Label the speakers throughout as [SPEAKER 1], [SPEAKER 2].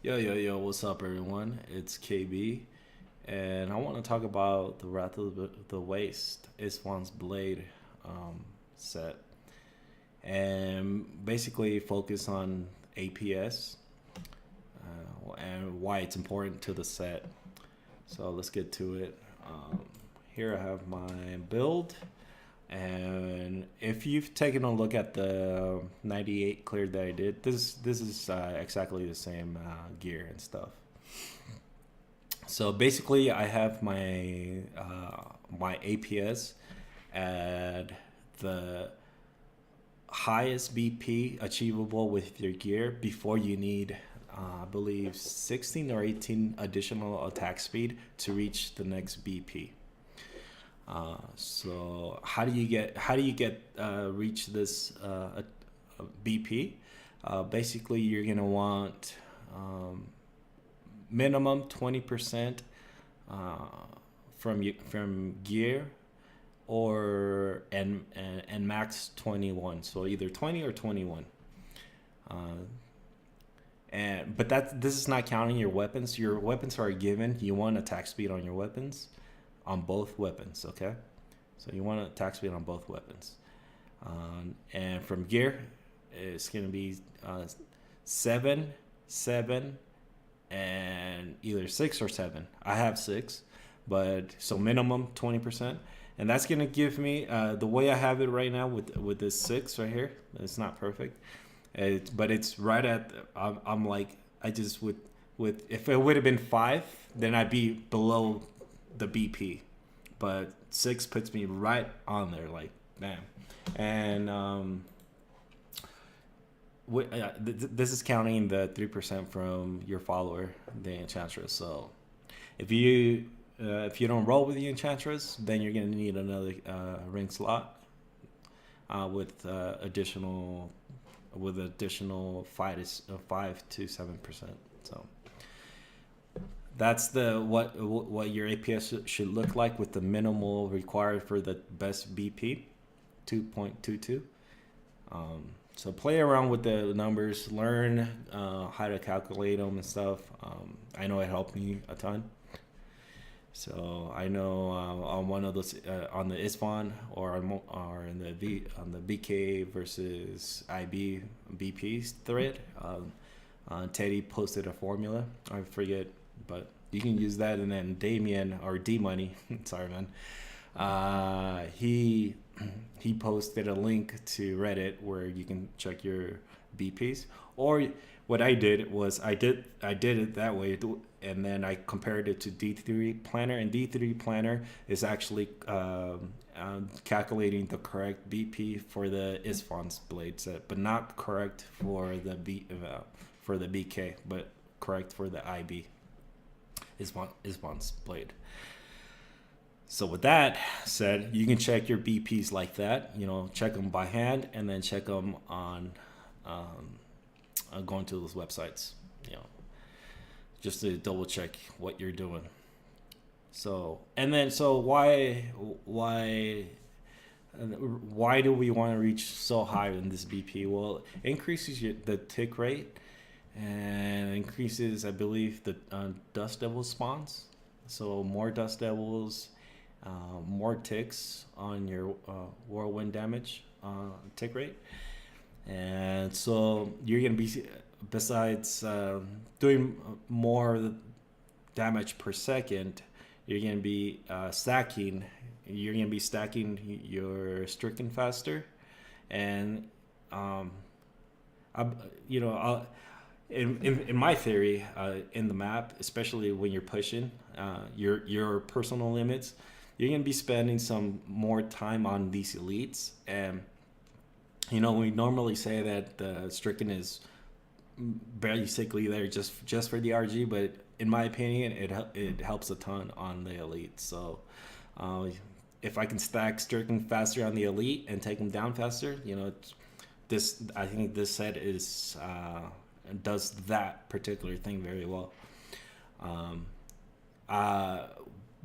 [SPEAKER 1] Yo, what's up, everyone? It's KB, and I want to talk about the Wrath of the Waste, Istvan's Blade um, set, and basically focus on APS and why it's important to the set. So let's get to it. Here I have my build, and if you've taken a look at the 98 clear that I did, this is exactly the same gear and stuff. So basically, I have my APS at the highest BP achievable with your gear before you need, I believe, 16 or 18 additional attack speed to reach the next BP. So how do you get reach this BP? Basically, you're gonna want minimum 20% uh, from gear and max 21. So either 20 or 21. Uh, but this is not counting your weapons. Your weapons are given. You want attack speed on your weapons, on both weapons. Okay, so you want attack speed on both weapons. And from gear, it's gonna be 7, 7, and either 6 or 7. I have 6, but so minimum 20%, and that's gonna give me the way I have it right now with this 6 right here. It's not perfect, but it's right at. I'm like I just with if it would have been 5, then I'd be below the BP, but 6 puts me right on there, like bam, and this is counting the 3% from your follower, the enchantress. So if you don't roll with the enchantress, then you're gonna need another ring slot with additional 5 to 7%. So that's the what your APS should look like with the minimal required for the best BP, 2.22. So play around with the numbers, learn how to calculate them and stuff. I know it helped me a ton. So I know on one of those on the Istvan or in the BK versus IB BPs thread, Teddy posted a formula. I forget, but you can use that. And then Damien or D Money, sorry man, he posted a link to Reddit where you can check your BPs. Or what I did was I did it that way, and then I compared it to D3 Planner, and D3 Planner is actually calculating the correct BP for the Istvan's blade set, but not correct for the BK, but correct for the IB Istvan's blade. So with that said, you can check your BPs like that. Check them by hand, and then check them on going to those websites. Just to double check what you're doing. So why do we want to reach so high in this BP? Well, it increases the tick rate and increases, I believe, the dust devil spawns. So more dust devils. More ticks on your whirlwind damage tick rate, and so you're gonna be, besides doing more damage per second, you're gonna be stacking. You're gonna be stacking your stricken faster, and in my theory, in the map, especially when you're pushing your personal limits, you're going to be spending some more time on these elites. And we normally say that the stricken is basically there just for the RG, but in my opinion, it helps a ton on the elite. So if I can stack stricken faster on the elite and take them down faster, I think this set does that particular thing very well.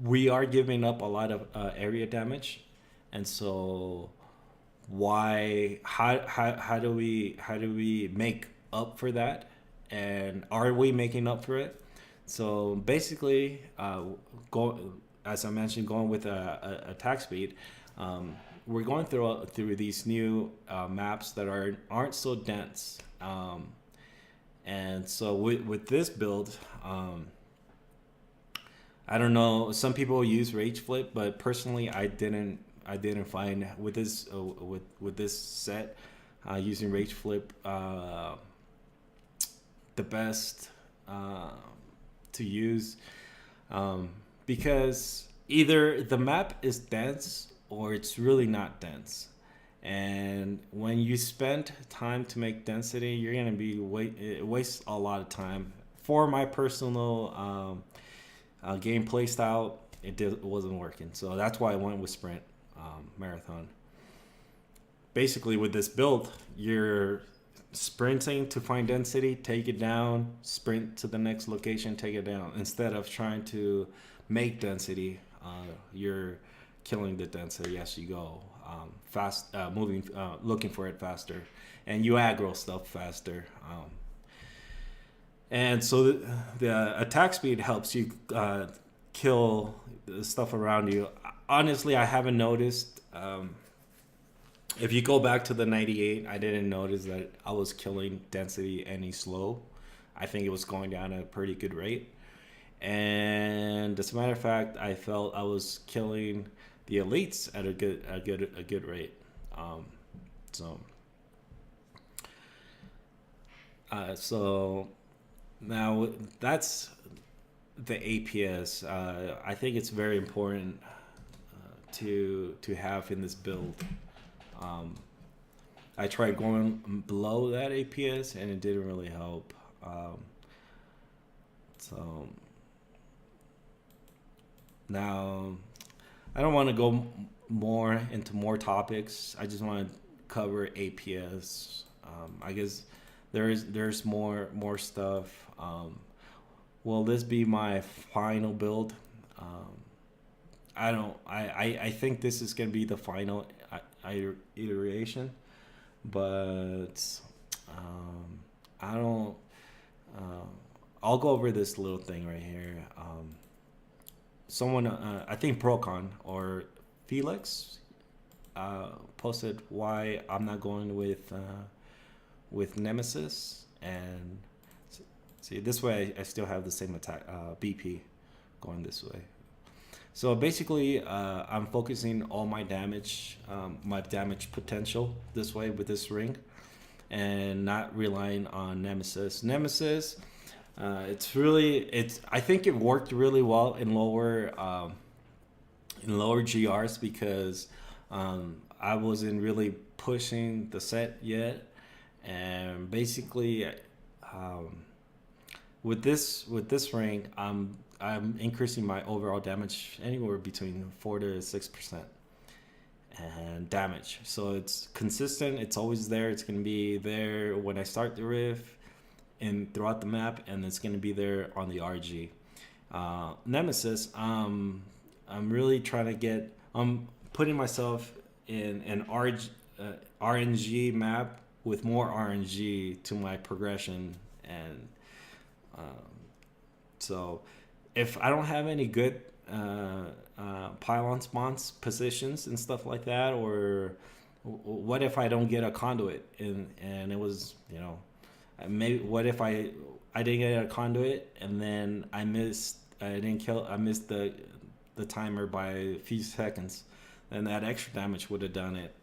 [SPEAKER 1] We are giving up a lot of area damage, and so how do we make up for that and are we making up for it? So basically, go as I mentioned, going with a attack speed. We're going through these new maps that aren't so dense, and so with this build, I don't know. Some people use rage flip, but personally, I didn't. I didn't find with this with this set using rage flip the best to use, because either the map is dense or it's really not dense. And when you spend time to make density, you're gonna be it wastes a lot of time. For my personal gameplay style, it wasn't working. So that's why I went with sprint marathon. Basically, with this build, you're sprinting to find density, take it down, sprint to the next location, take it down. Instead of trying to make density, you're killing the density as you go. Moving, looking for it faster, and you aggro stuff faster. And so the attack speed helps you kill the stuff around you. Honestly, I haven't noticed. If you go back to the 98, I didn't notice that I was killing density any slow. I think it was going down at a pretty good rate. And as a matter of fact, I felt I was killing the elites at a good rate. So now that's the APS. I think it's very important to have in this build. I tried going below that APS and it didn't really help. So now I don't want to go more into more topics. I just want to cover APS. I guess there's more stuff. Will this be my final build? I think this is gonna be the final iteration, but I don't. I'll go over this little thing right here. Someone, I think Procon or Felix, posted why I'm not going with Nemesis, and see this way I still have the same attack BP going this way. So basically, I'm focusing all my damage potential this way with this ring, and not relying on Nemesis. Nemesis, I think it worked really well in lower GRs because I wasn't really pushing the set yet, and basically, with this ring, I'm increasing my overall damage anywhere between 4 to 6% and damage. So it's consistent. It's always there. It's going to be there when I start the riff and throughout the map, and it's going to be there on the RG. Nemesis, I'm really trying to get. I'm putting myself in an RNG map with more RNG to my progression, and so. If I don't have any good pylon spawns positions and stuff like that, or what if I don't get a conduit and it was, maybe what if I didn't get a conduit and then I missed the timer by a few seconds, then that extra damage would have done it.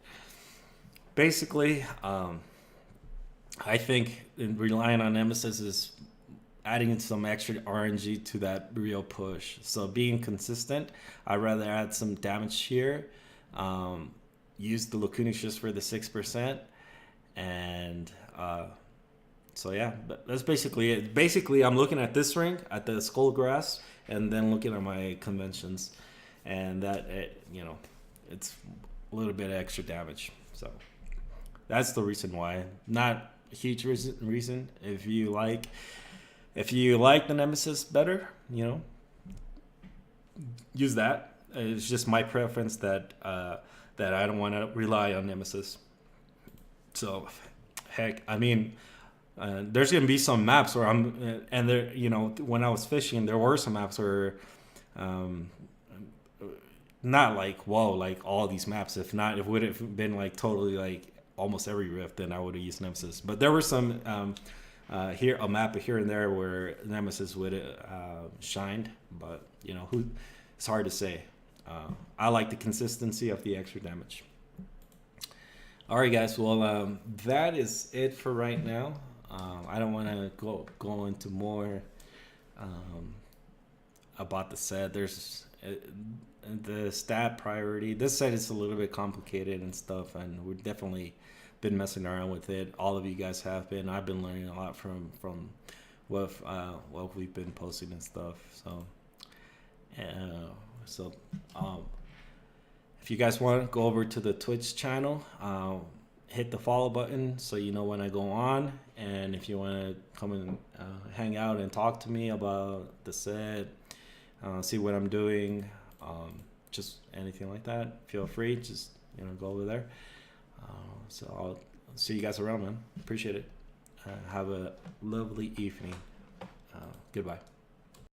[SPEAKER 1] Basically, I think relying on Nemesis is adding some extra RNG to that real push. So being consistent, I'd rather add some damage here, use the Lacunis just for the 6%, and so yeah, but that's basically it. Basically, I'm looking at this ring, at the skull grass, and then looking at my conventions, and it's a little bit of extra damage. So that's the reason why. Not a huge reason. If you like the Nemesis better, use that. It's just my preference that I don't want to rely on Nemesis. So, heck, I mean, there's gonna be some maps where and there, you know, when I was fishing, there were some maps where, um, not like whoa, like all these maps. If not, if it would have been like totally like almost every rift, then I would have used Nemesis. But there were some here a map here and there where Nemesis would shined, but you know who, it's hard to say. I like the consistency of the extra damage. All right, guys. Well, that is it for right now. I don't want to go into more about the set. There's the stat priority. This set is a little bit complicated and stuff, and we've definitely been messing around with it. All of you guys have been. I've been learning a lot from what we've been posting and stuff. So, if you guys want to go over to the Twitch channel, hit the follow button so you know when I go on. And if you want to come and hang out and talk to me about the set, see what I'm doing, just anything like that, feel free. Just go over there. So I'll see you guys around, man. Appreciate it. Have a lovely evening. Goodbye.